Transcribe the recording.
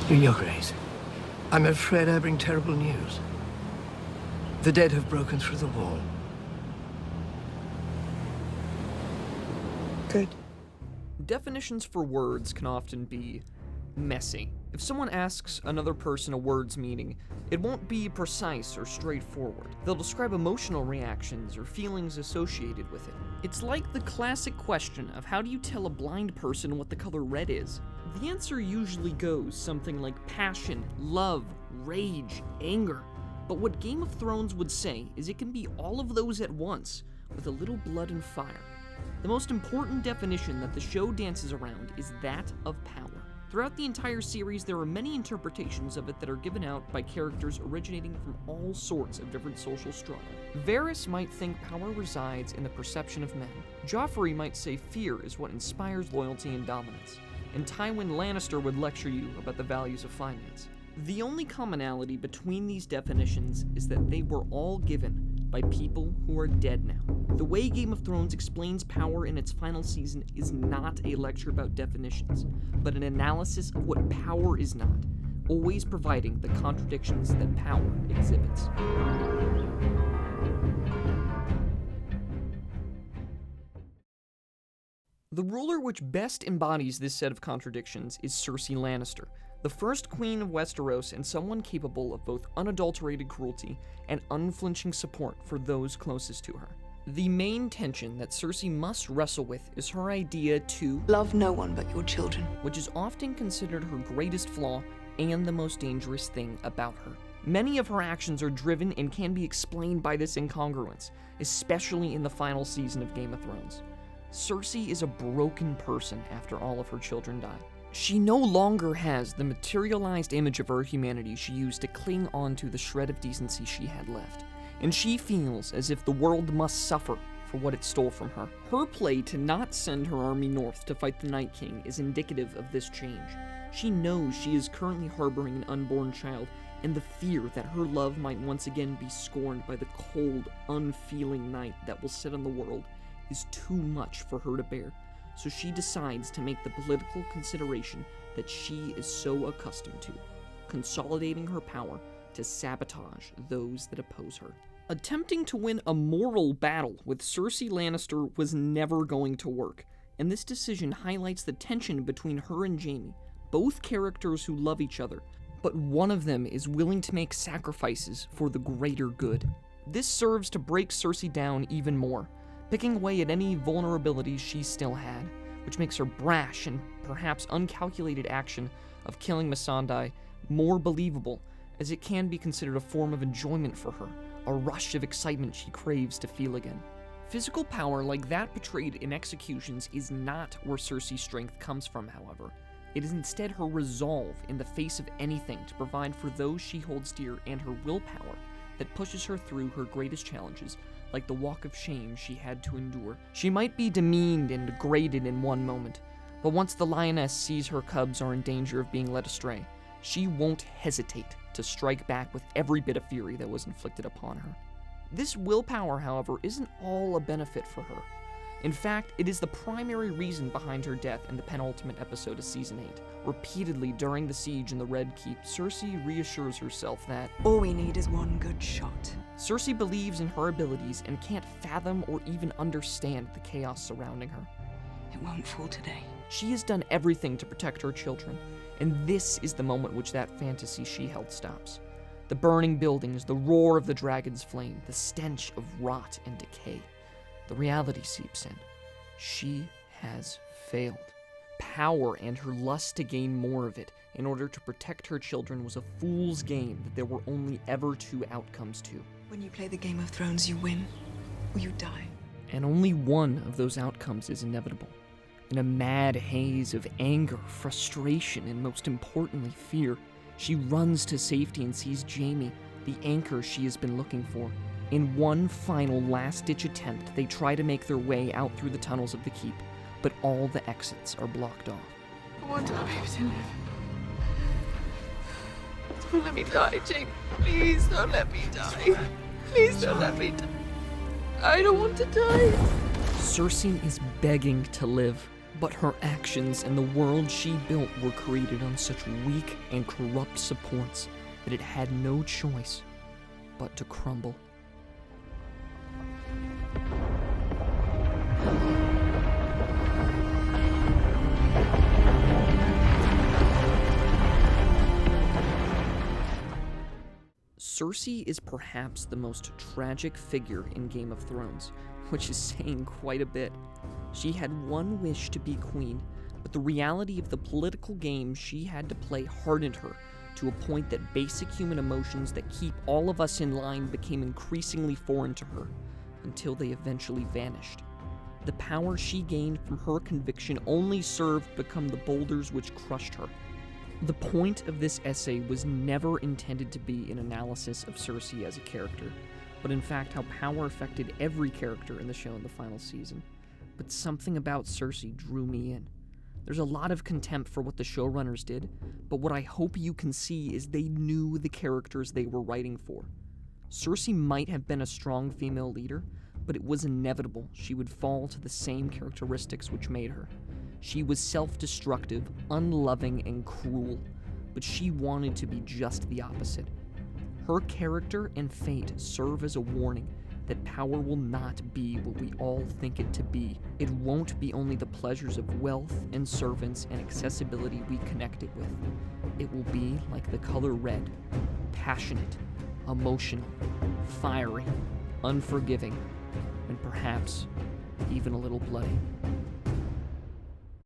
Your Grace, I'm afraid I bring terrible news. The dead have broken through the wall. Good. Definitions for words can often be messy. If someone asks another person a word's meaning, it won't be precise or straightforward. They'll describe emotional reactions or feelings associated with it. It's like the classic question of how do you tell a blind person what the color red is? The answer usually goes something like passion, love, rage, anger. But what Game of Thrones would say is it can be all of those at once, with a little blood and fire. The most important definition that the show dances around is that of power. Throughout the entire series, there are many interpretations of it that are given out by characters originating from all sorts of different social strata. Varys might think power resides in the perception of men. Joffrey might say fear is what inspires loyalty and dominance. And Tywin Lannister would lecture you about the values of finance. The only commonality between these definitions is that they were all given by people who are dead now. The way Game of Thrones explains power in its final season is not a lecture about definitions, but an analysis of what power is not, always providing the contradictions that power exhibits. The ruler which best embodies this set of contradictions is Cersei Lannister, the first queen of Westeros and someone capable of both unadulterated cruelty and unflinching support for those closest to her. The main tension that Cersei must wrestle with is her idea to love no one but your children, which is often considered her greatest flaw and the most dangerous thing about her. Many of her actions are driven and can be explained by this incongruence, especially in the final season of Game of Thrones. Cersei is a broken person after all of her children die. She no longer has the materialized image of her humanity she used to cling onto the shred of decency she had left, and she feels as if the world must suffer for what it stole from her. Her play to not send her army north to fight the Night King is indicative of this change. She knows she is currently harboring an unborn child, and the fear that her love might once again be scorned by the cold, unfeeling night that will set on the world is too much for her to bear. So she decides to make the political consideration that she is so accustomed to, consolidating her power to sabotage those that oppose her. Attempting to win a moral battle with Cersei Lannister was never going to work, and this decision highlights the tension between her and Jaime, both characters who love each other, but one of them is willing to make sacrifices for the greater good. This serves to break Cersei down even more, picking away at any vulnerabilities she still had, which makes her brash and perhaps uncalculated action of killing Missandei more believable, as it can be considered a form of enjoyment for her, a rush of excitement she craves to feel again. Physical power like that portrayed in Executions is not where Cersei's strength comes from, however. It is instead her resolve in the face of anything to provide for those she holds dear, and her willpower that pushes her through her greatest challenges, like the walk of shame she had to endure. She might be demeaned and degraded in one moment, but once the lioness sees her cubs are in danger of being led astray, she won't hesitate to strike back with every bit of fury that was inflicted upon her. This willpower, however, isn't all a benefit for her. In fact, it is the primary reason behind her death in the penultimate episode of Season 8. Repeatedly during the siege in the Red Keep, Cersei reassures herself that all we need is one good shot. Cersei believes in her abilities and can't fathom or even understand the chaos surrounding her. It won't fall today. She has done everything to protect her children, and this is the moment which that fantasy she held stops. The burning buildings, the roar of the dragon's flame, the stench of rot and decay. The reality seeps in. She has failed. Power and her lust to gain more of it in order to protect her children was a fool's game that there were only ever two outcomes to. When you play the Game of Thrones, you win or you die. And only one of those outcomes is inevitable. In a mad haze of anger, frustration, and most importantly, fear, she runs to safety and sees Jaime, the anchor she has been looking for. In one final last-ditch attempt, they try to make their way out through the tunnels of the keep, but all the exits are blocked off. I want our baby to live. Don't let me die, Jake. Please don't let me die. Please don't let me die. I don't want to die. Cersei is begging to live, But her actions and the world she built were created on such weak and corrupt supports that it had no choice but to crumble. Cersei is perhaps the most tragic figure in Game of Thrones, which is saying quite a bit. She had one wish to be queen, but the reality of the political game she had to play hardened her to a point that basic human emotions that keep all of us in line became increasingly foreign to her, until they eventually vanished. The power she gained from her conviction only served to become the boulders which crushed her. The point of this essay was never intended to be an analysis of Cersei as a character, but in fact how power affected every character in the show in the final season. But something about Cersei drew me in. There's a lot of contempt for what the showrunners did, but what I hope you can see is they knew the characters they were writing for. Cersei might have been a strong female leader, but it was inevitable she would fall to the same characteristics which made her. She was self-destructive, unloving, and cruel, but she wanted to be just the opposite. Her character and fate serve as a warning that power will not be what we all think it to be. It won't be only the pleasures of wealth and servants and accessibility we connect it with. It will be like the color red, passionate, emotional, fiery, unforgiving, and perhaps even a little bloody.